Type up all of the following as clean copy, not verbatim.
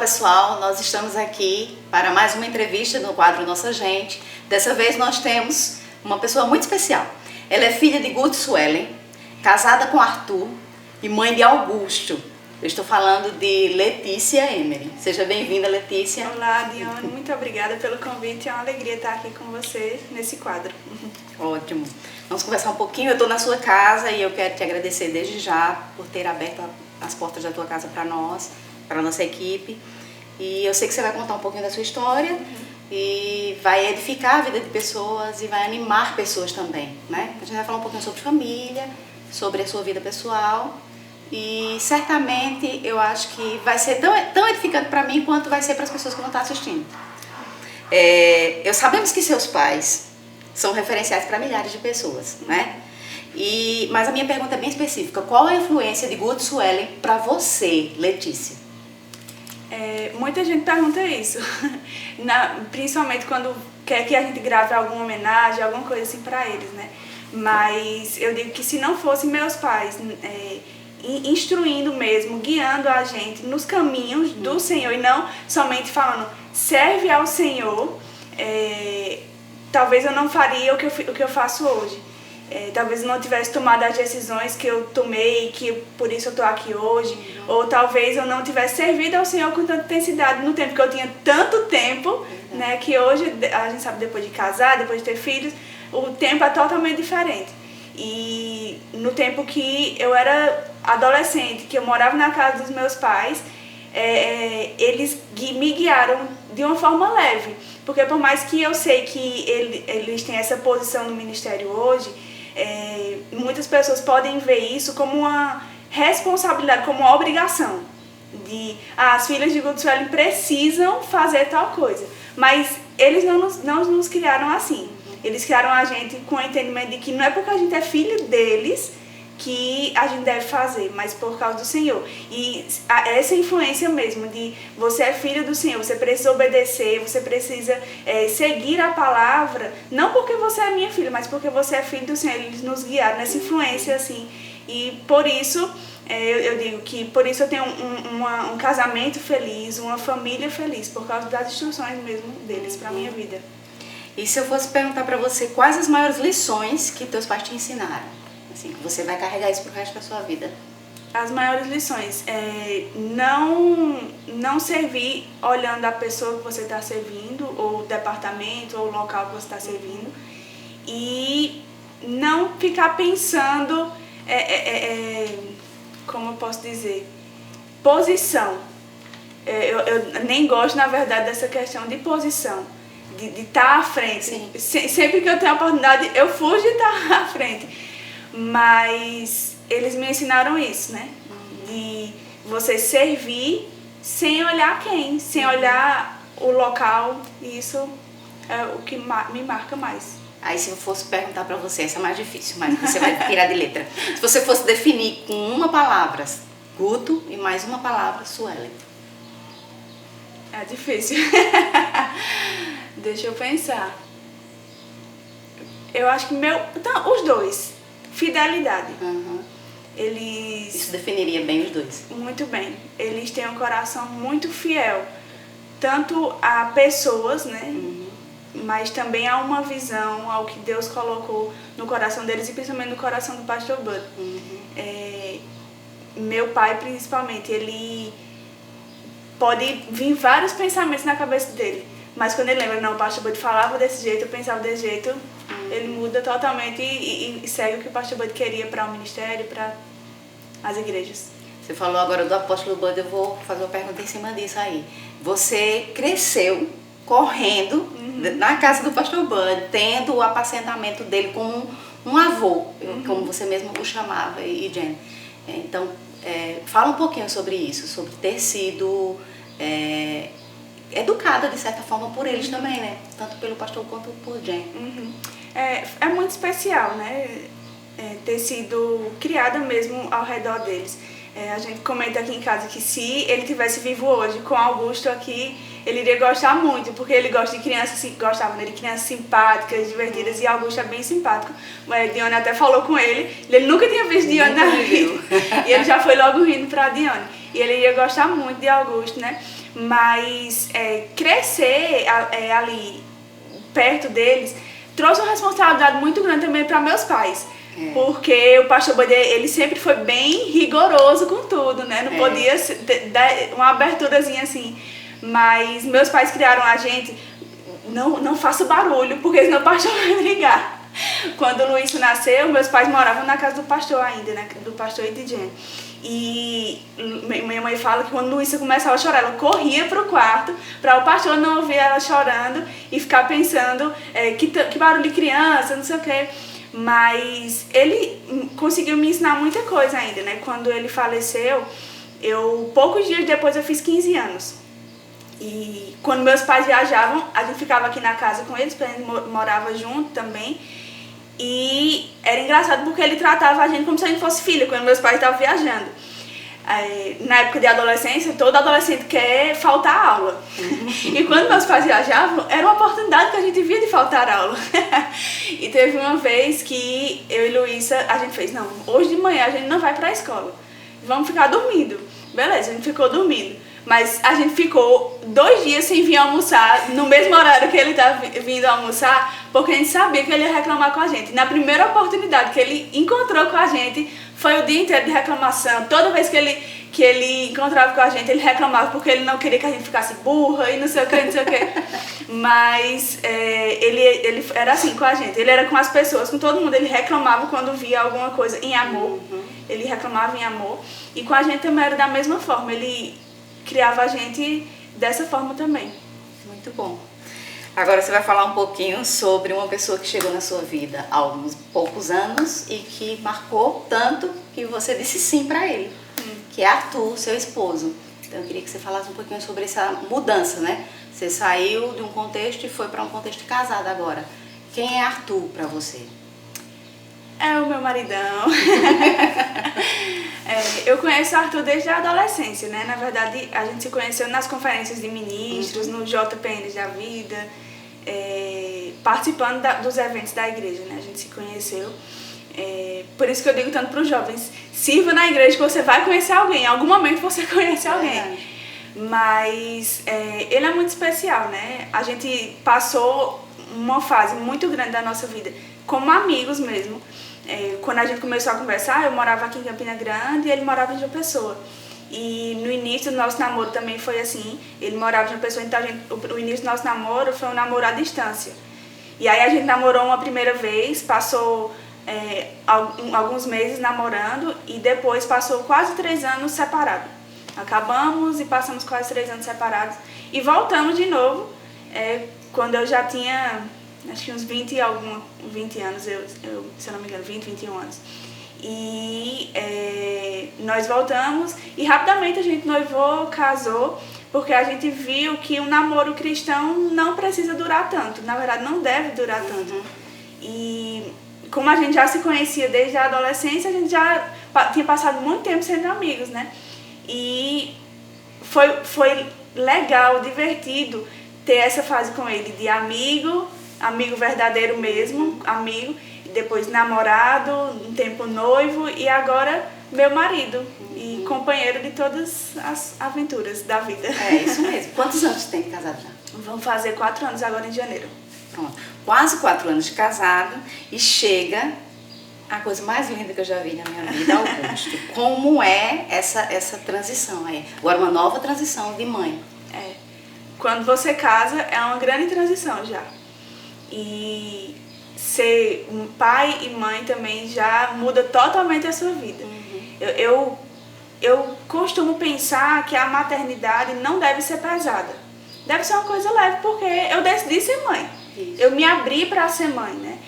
pessoal, nós estamos aqui para mais uma entrevista no quadro Nossa Gente. Dessa vez nós temos uma pessoa muito especial. Ela é filha de Guto Suelen, casada com Arthur e mãe de Augusto. Eu estou falando de Letícia Emery. Seja bem-vinda, Letícia. Olá, Dione. Muito obrigada pelo convite. É uma alegria estar aqui com você nesse quadro. Ótimo. Vamos conversar um pouquinho. Eu estou na sua casa e eu quero te agradecer desde já por ter aberto as portas da tua casa para nós, para a nossa equipe. E eu sei que você vai contar um pouquinho da sua história e vai edificar a vida de pessoas e vai animar pessoas também, né? A gente vai falar um pouquinho sobre família, sobre a sua vida pessoal e certamente eu acho que vai ser tão edificante para mim quanto vai ser para as pessoas que vão estar assistindo. Sabemos que seus pais são referenciais para milhares de pessoas, né? Mas a minha pergunta é bem específica. Qual é a influência de Guto Suelen para você, Letícia? Muita gente pergunta isso, principalmente quando quer que a gente grave alguma homenagem, alguma coisa assim para eles, né? Mas eu digo que se não fossem meus pais instruindo mesmo, guiando a gente nos caminhos do Senhor e não somente falando, serve ao Senhor, talvez eu não faria o que eu faço hoje. Talvez eu não tivesse tomado as decisões que eu tomei, que por isso eu estou aqui hoje, ou talvez eu não tivesse servido ao Senhor com tanta intensidade no tempo que eu tinha tanto tempo, né, que hoje a gente sabe, depois de casar, depois de ter filhos, o tempo é totalmente diferente. E no tempo que eu era adolescente, que eu morava na casa dos meus pais, eles me guiaram de uma forma leve, porque por mais que eu sei que eles têm essa posição no ministério hoje, muitas pessoas podem ver isso como uma responsabilidade, como uma obrigação de as filhas de Guto Suelen precisam fazer tal coisa, mas eles não nos criaram assim. Eles criaram a gente com o entendimento de que não é porque a gente é filho deles que a gente deve fazer, mas por causa do Senhor. E essa influência mesmo de você é filho do Senhor, você precisa obedecer, você precisa seguir a palavra, não porque você é minha filha, mas porque você é filho do Senhor. Eles nos guiaram nessa influência assim. E por isso, eu digo que por isso eu tenho um casamento feliz, uma família feliz, por causa das instruções mesmo deles para a minha vida. E se eu fosse perguntar para você quais as maiores lições que teus pais te ensinaram? Assim, que você vai carregar isso pro resto da sua vida. As maiores lições não servir olhando a pessoa que você está servindo, ou o departamento, ou o local que você está servindo, e não ficar pensando, como eu posso dizer, posição. Eu nem gosto, na verdade, dessa questão de posição, de estar à frente. Sempre que eu tenho a oportunidade, eu fujo de estar à frente. Mas eles me ensinaram isso, né? De você servir sem olhar quem, sem olhar o local. E isso é o que me marca mais. Aí se eu fosse perguntar pra você, essa é mais difícil, mas você vai tirar de letra. Se você fosse definir com uma palavra Guto e mais uma palavra Suelen. É difícil. Deixa eu pensar. Eu acho que os dois. Fidelidade. Isso definiria bem os dois. Muito bem. Eles têm um coração muito fiel, tanto a pessoas, né? Mas também a uma visão, ao que Deus colocou no coração deles e principalmente no coração do pastor Bud. Meu pai, principalmente, ele pode vir vários pensamentos na cabeça dele, mas quando ele lembra, não, o pastor Bud falava desse jeito, eu pensava desse jeito, ele muda totalmente e segue o que o pastor Bud queria para o ministério, para as igrejas. Você falou agora do apóstolo Bud, eu vou fazer uma pergunta em cima disso aí. Você cresceu correndo na casa do pastor Bud, tendo o apacentamento dele como um avô, como você mesmo o chamava, e Jen. Então, fala um pouquinho sobre isso, sobre ter sido educada de certa forma por eles também, né? Tanto pelo pastor quanto por Jen. É muito especial, né? Ter sido criada mesmo ao redor deles. A gente comenta aqui em casa que se ele tivesse vivo hoje com Augusto aqui, ele iria gostar muito, porque ele gosta de crianças, gostava de crianças simpáticas, divertidas, e Augusto é bem simpático. Dione até falou com ele nunca tinha visto Dione na vida, e ele já foi logo rindo para Dione, e ele ia gostar muito de Augusto, né? mas crescer ali perto deles trouxe uma responsabilidade muito grande também para meus pais. Porque o pastor Bode, ele sempre foi bem rigoroso com tudo, né? Não podia dar uma aberturazinha assim. Mas meus pais criaram a gente, não faça barulho, porque senão o pastor vai brigar. Quando o Luiz nasceu, meus pais moravam na casa do pastor ainda, né? Do pastor Edjen. E minha mãe fala que quando Luísa começava a chorar, ela corria pro quarto para o pastor não ouvir ela chorando e ficar pensando que barulho de criança, não sei o quê. Mas ele conseguiu me ensinar muita coisa ainda, né? Quando ele faleceu, poucos dias depois eu fiz 15 anos. E quando meus pais viajavam, a gente ficava aqui na casa com eles, porque a gente morava junto também. E era engraçado porque ele tratava a gente como se a gente fosse filha, quando meus pais estavam viajando. Na época de adolescência, todo adolescente quer faltar aula. E quando meus pais viajavam, era uma oportunidade que a gente via de faltar aula. E teve uma vez que eu e Luísa, a gente fez, não, hoje de manhã a gente não vai pra escola, vamos ficar dormindo. Beleza, a gente ficou dormindo. Mas a gente ficou 2 dias sem vir almoçar, no mesmo horário que ele estava vindo almoçar, porque a gente sabia que ele ia reclamar com a gente. Na primeira oportunidade que ele encontrou com a gente, foi o dia inteiro de reclamação. Toda vez que ele encontrava com a gente, ele reclamava porque ele não queria que a gente ficasse burra e não sei o que, não sei o que. Mas ele era assim com a gente, ele era com as pessoas, com todo mundo. Ele reclamava quando via alguma coisa em amor, ele reclamava em amor. E com a gente também era da mesma forma, ele criava a gente dessa forma também. Muito bom. Agora você vai falar um pouquinho sobre uma pessoa que chegou na sua vida há alguns poucos anos e que marcou tanto que você disse sim para ele, que é Arthur, seu esposo. Então eu queria que você falasse um pouquinho sobre essa mudança, né? Você saiu de um contexto e foi para um contexto de casada agora. Quem é Arthur para você? É o meu maridão. Eu conheço o Arthur desde a adolescência, né? Na verdade, a gente se conheceu nas conferências de ministros, no JPN da vida, participando dos eventos da igreja, né? A gente se conheceu. Por isso que eu digo tanto para os jovens, sirva na igreja que você vai conhecer alguém. Em algum momento você conhece alguém. Mas ele é muito especial, né? A gente passou uma fase muito grande da nossa vida como amigos mesmo. Quando a gente começou a conversar, eu morava aqui em Campina Grande e ele morava em João Pessoa. E no início do nosso namoro também foi assim, ele morava em João Pessoa, então o início do nosso namoro foi um namoro à distância. E aí a gente namorou uma primeira vez, passou alguns meses namorando e depois passou quase 3 anos separados. Acabamos e passamos quase 3 anos separados e voltamos de novo quando eu já tinha, acho que uns 20 anos, se eu não me engano, 21 anos. E nós voltamos e rapidamente a gente noivou, casou, porque a gente viu que um namoro cristão não precisa durar tanto, na verdade não deve durar tanto. E como a gente já se conhecia desde a adolescência, a gente já tinha passado muito tempo sendo amigos, né? E foi legal, divertido ter essa fase com ele de amigo verdadeiro mesmo, amigo, e depois namorado, um tempo noivo e agora meu marido e companheiro de todas as aventuras da vida. É isso mesmo. Quantos anos tem de casado já? Vamos fazer 4 anos agora em janeiro. Pronto. Quase 4 anos de casado e chega a coisa mais linda que eu já vi na minha vida, Augusto. Como é essa transição aí? Agora uma nova transição de mãe. Quando você casa é uma grande transição já. E ser um pai e mãe também já muda totalmente a sua vida. Eu costumo pensar que a maternidade não deve ser pesada. Deve ser uma coisa leve, porque eu decidi ser mãe. Isso. Eu me abri para ser mãe, né?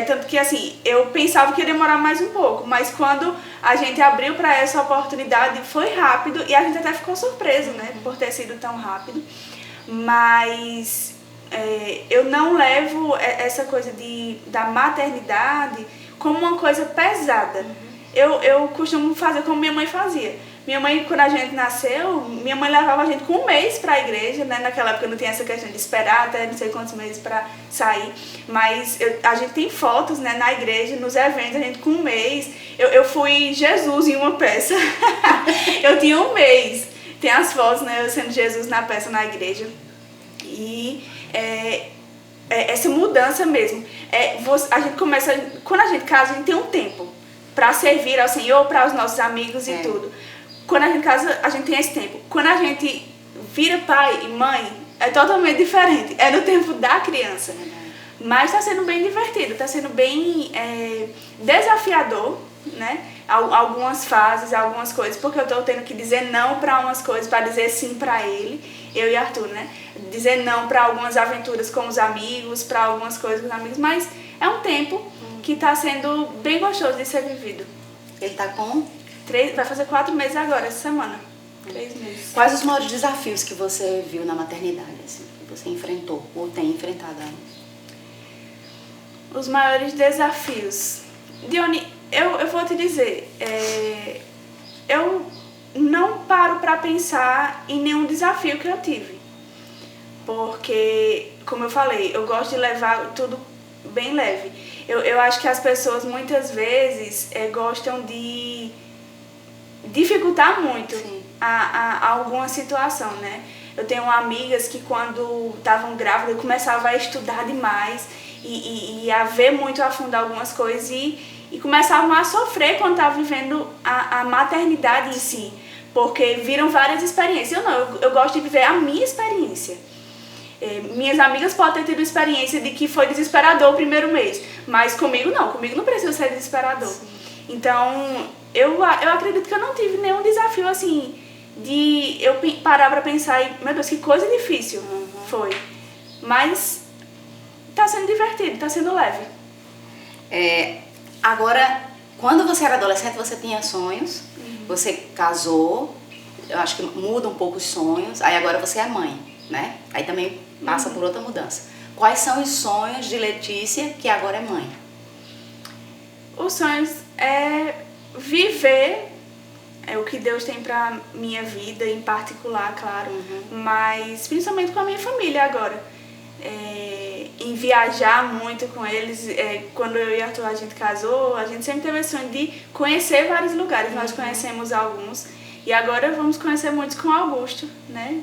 Tanto que assim, eu pensava que ia demorar mais um pouco, mas quando a gente abriu para essa oportunidade, foi rápido e a gente até ficou surpreso, né? Por ter sido tão rápido. Mas eu não levo essa coisa da maternidade como uma coisa pesada. Eu costumo fazer como minha mãe fazia. Minha mãe, quando a gente nasceu, minha mãe levava a gente com 1 mês para a igreja, né? Naquela época não tinha essa questão de esperar até não sei quantos meses para sair. Mas a gente tem fotos, né, na igreja, nos eventos, a gente com 1 mês. Eu fui Jesus em uma peça. Eu tinha 1 mês. tem as fotos, né, eu sendo Jesus na peça na igreja. E essa mudança mesmo. A gente começa, quando a gente casa, a gente tem um tempo para servir ao Senhor, para os nossos amigos e tudo. Quando a gente casa, a gente tem esse tempo. Quando a gente vira pai e mãe, é totalmente diferente. É no tempo da criança. Mas está sendo bem divertido, está sendo bem desafiador, né? Algumas fases, algumas coisas, porque eu estou tendo que dizer não para umas coisas, para dizer sim para ele, eu e Arthur, né? Dizer não para algumas aventuras com os amigos, para algumas coisas com os amigos, mas é um tempo que está sendo bem gostoso de ser vivido. Ele está com? Vai fazer 4 meses agora, essa semana. 3 meses. Quais os maiores desafios que você viu na maternidade, assim, que você enfrentou ou tem enfrentado ainda? Os maiores desafios. Dione, eu vou te dizer, eu não paro para pensar em nenhum desafio que eu tive. Porque, como eu falei, eu gosto de levar tudo bem leve. Eu acho que as pessoas muitas vezes gostam de dificultar muito a alguma situação, né? Eu tenho amigas que quando estavam grávidas começavam a estudar demais e a ver muito a fundo algumas coisas e começavam a sofrer quando estavam vivendo a maternidade em si, porque viram várias experiências. Eu gosto de viver a minha experiência. Minhas amigas podem ter tido experiência de que foi desesperador o primeiro mês, mas comigo não precisa ser desesperador. Sim. Então, eu acredito que eu não tive nenhum desafio assim, de eu parar pra pensar e, meu Deus, que coisa difícil foi. Mas tá sendo divertido, tá sendo leve. Agora, quando você era adolescente, você tinha sonhos, você casou, eu acho que muda um pouco os sonhos, aí agora você é mãe, né? Aí também passa por outra mudança. Quais são os sonhos de Letícia, que agora é mãe? Os sonhos é viver o que Deus tem pra minha vida, em particular, claro, mas principalmente com a minha família agora. Em viajar muito com eles. Quando eu e Arthur a gente casou, a gente sempre teve esse sonho de conhecer vários lugares. Nós conhecemos alguns e agora vamos conhecer muitos com Augusto, né?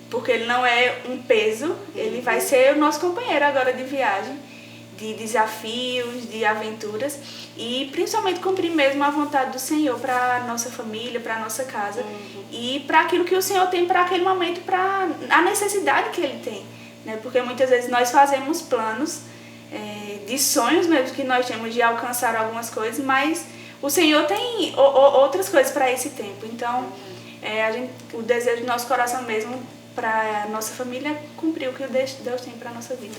Porque ele não é um peso, ele vai ser o nosso companheiro agora de viagem, de desafios, de aventuras e principalmente cumprir mesmo a vontade do Senhor para a nossa família, para a nossa casa e para aquilo que o Senhor tem para aquele momento, para a necessidade que Ele tem, né? Porque muitas vezes nós fazemos planos de sonhos mesmo que nós temos de alcançar algumas coisas, mas o Senhor tem outras coisas para esse tempo. Então, o desejo do nosso coração mesmo para a nossa família cumprir o que Deus tem para a nossa vida.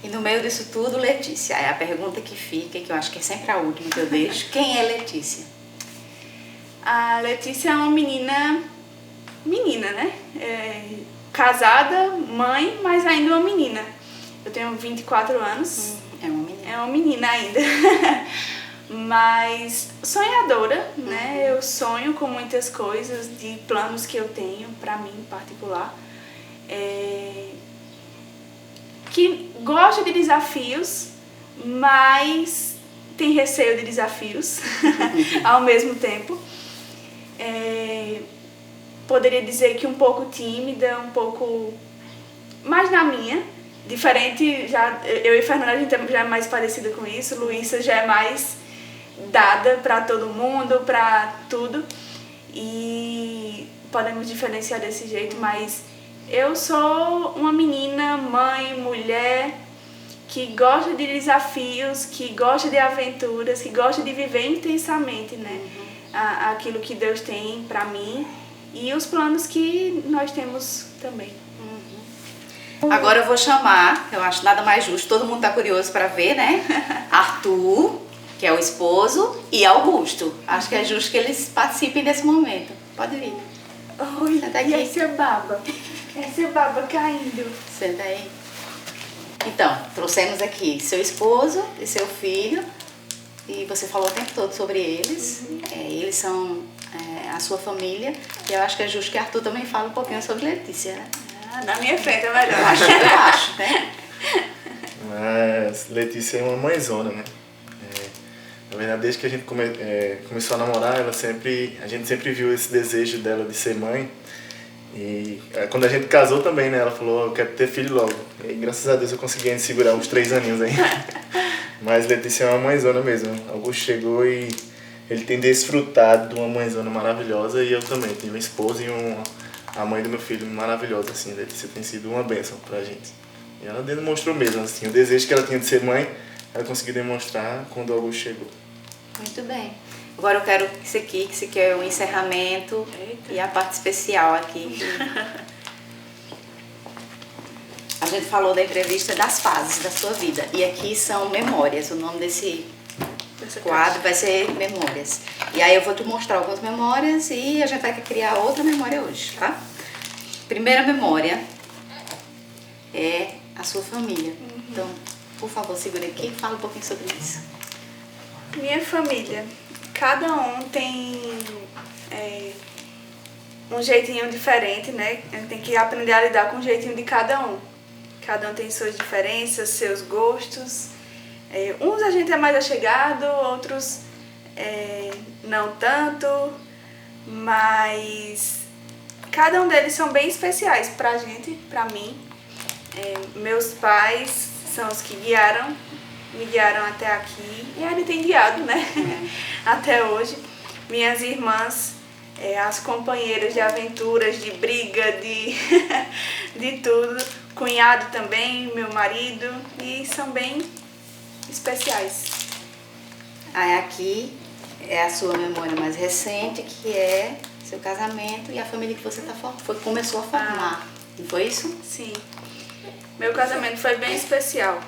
E no meio disso tudo, Letícia, é a pergunta que fica, que eu acho que é sempre a última que eu deixo. Quem é Letícia? A Letícia é uma menina, né? Casada, mãe, mas ainda uma menina. Eu tenho 24 anos. É uma menina. É uma menina ainda. Mas sonhadora, né? Eu sonho com muitas coisas, de planos que eu tenho, pra mim em particular. Que gosta de desafios, mas tem receio de desafios ao mesmo tempo. Poderia dizer que um pouco tímida, um pouco mais na minha. Diferente, eu e Fernanda, a gente já é mais parecida com isso. Luísa já é mais dada para todo mundo, para tudo. E podemos diferenciar desse jeito, mas eu sou uma menina, mãe, mulher, que gosta de desafios, que gosta de aventuras, que gosta de viver intensamente, né? Aquilo que Deus tem para mim e os planos que nós temos também. Agora eu vou chamar, eu acho nada mais justo, todo mundo tá curioso para ver, né? Arthur, que é o esposo, e Augusto. Acho que é justo que eles participem desse momento. Pode vir. Oi, senta aqui. E essa baba? Essa baba caindo. Senta aí. Então, trouxemos aqui seu esposo e seu filho. E você falou o tempo todo sobre eles. Eles são a sua família. E eu acho que é justo que Arthur também fale um pouquinho sobre Letícia, né? Na minha frente é melhor. Eu acho, né? Mas Letícia é uma mãezona, né? Na verdade, desde que a gente começou a namorar, a gente sempre viu esse desejo dela de ser mãe. E quando a gente casou também, né, ela falou, eu quero ter filho logo. E graças a Deus eu consegui ainda segurar uns 3 aninhos aí. Mas Letícia é uma mãezona mesmo. Augusto chegou e ele tem desfrutado de uma mãezona maravilhosa, e eu também. Tenho uma esposa e a mãe do meu filho maravilhosa, assim. Letícia tem sido uma bênção pra gente. E ela demonstrou mesmo, assim, o desejo que ela tinha de ser mãe, ela conseguiu demonstrar quando o Augusto chegou. Muito bem. Agora eu quero isso aqui, que isso aqui é o encerramento. Eita. E a parte especial aqui. A gente falou da entrevista das fases da sua vida. E aqui são memórias. O nome desse quadro vai ser Memórias. E aí eu vou te mostrar algumas memórias e a gente vai criar outra memória hoje, tá? Primeira memória é a sua família. Então, por favor, segura aqui e fala um pouquinho sobre isso. Minha família. Cada um tem um jeitinho diferente, né? A gente tem que aprender a lidar com o jeitinho de cada um. Cada um tem suas diferenças, seus gostos. Uns a gente é mais achegado, outros não tanto, mas cada um deles são bem especiais pra gente, pra mim. Meus pais são os que me guiaram até aqui, e ele tem guiado, né? Até hoje. Minhas irmãs, as companheiras de aventuras, de briga, de tudo. Cunhado também, meu marido, e são bem especiais. Aí aqui é a sua memória mais recente, que é seu casamento e a família que você começou a formar. Não foi isso? Sim. Meu casamento foi bem especial.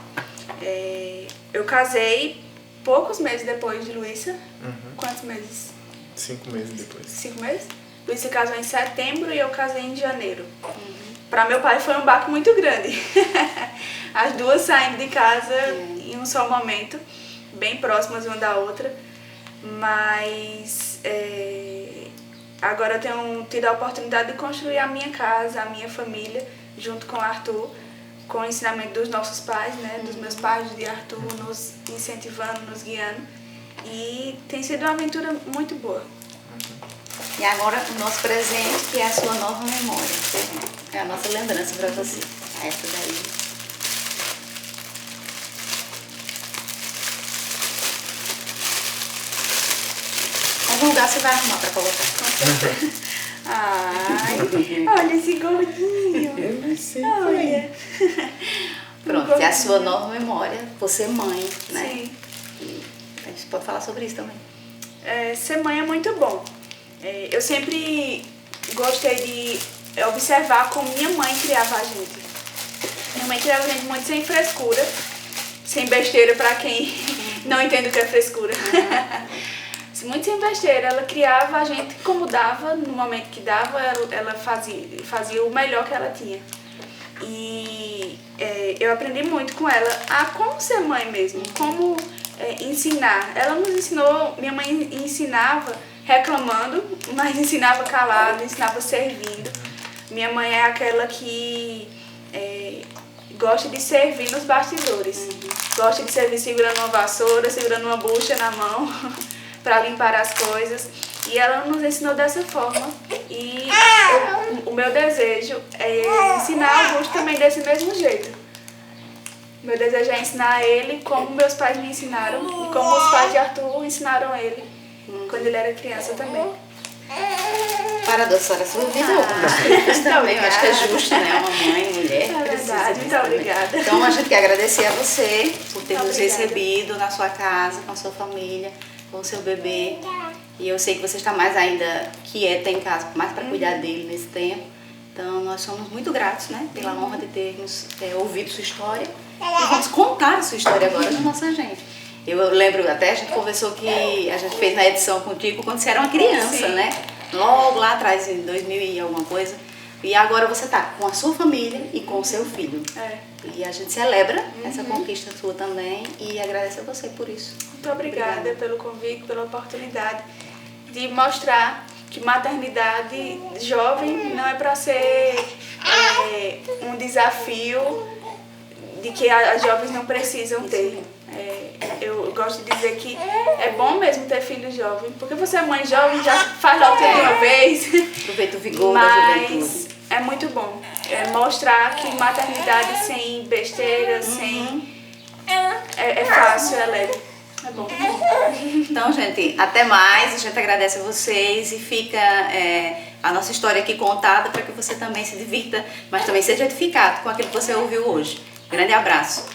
Eu casei poucos meses depois de Luísa. Quantos meses? 5 meses depois. 5 meses? Luísa casou em setembro e eu casei em janeiro. Para meu pai foi um baque muito grande. As duas saindo de casa em um só momento, bem próximas uma da outra. Mas agora eu tenho tido a oportunidade de construir a minha casa, a minha família, junto com o Arthur, com o ensinamento dos nossos pais, né, dos meus pais, de Arthur, nos incentivando, nos guiando. E tem sido uma aventura muito boa. E agora o nosso presente, que é a sua nova memória. É a nossa lembrança para você. Essa daí. Algum lugar você vai arrumar para colocar. Ai, olha esse gordinho. Eu não sei. Olha. Pronto, é a sua nova memória, você mãe, né? Sim. E a gente pode falar sobre isso também. Ser mãe é muito bom. Eu sempre gostei de observar como minha mãe criava a gente. Minha mãe criava a gente muito sem frescura, sem besteira para quem não entende o que é frescura. Muito sem besteira. Ela criava a gente como dava, no momento que dava, ela fazia o melhor que ela tinha. E eu aprendi muito com ela a como ser mãe mesmo, como ensinar. Ela nos ensinou, minha mãe ensinava reclamando, mas ensinava calado, ensinava servindo. Minha mãe é aquela que gosta de servir nos bastidores. Gosta de servir segurando uma vassoura, segurando uma bucha na mão para limpar as coisas. E ela nos ensinou dessa forma. E o meu desejo é ensinar o Augusto também desse mesmo jeito. Meu desejo é ensinar ele como meus pais me ensinaram e como os pais de Arthur ensinaram ele quando ele era criança também. Para adoçar a sua vida, também. Eu acho que é justo, né? Uma mãe, mulher, precisa. Muito obrigada. Então a gente quer agradecer a você por ter nos recebido na sua casa, com a sua família, com o seu bebê. E eu sei que você está mais ainda quieta em casa, mais para cuidar dele nesse tempo. Então nós somos muito gratos, né? Pela honra de termos ouvido sua história. E vamos contar a sua história agora na nossa gente. Eu lembro, até a gente conversou que a gente fez na edição contigo quando você era uma criança, né? Logo lá atrás, em 2000 e alguma coisa. E agora você tá com a sua família e com o seu filho. E a gente celebra essa conquista sua também e agradece a você por isso. Muito obrigada pelo convite, pela oportunidade de mostrar que maternidade jovem não é para ser um desafio de que as jovens não precisam ter. Eu gosto de dizer que é bom mesmo ter filho jovem, porque você é mãe jovem, já faz logo tudo de uma vez. Aproveita o vigor da juventude. Mas é muito bom mostrar que maternidade sem besteira, sem... É fácil, é leve. É bom. Então, gente, até mais. A gente agradece a vocês e fica a nossa história aqui contada para que você também se divirta, mas também seja edificado com aquilo que você ouviu hoje. Grande abraço.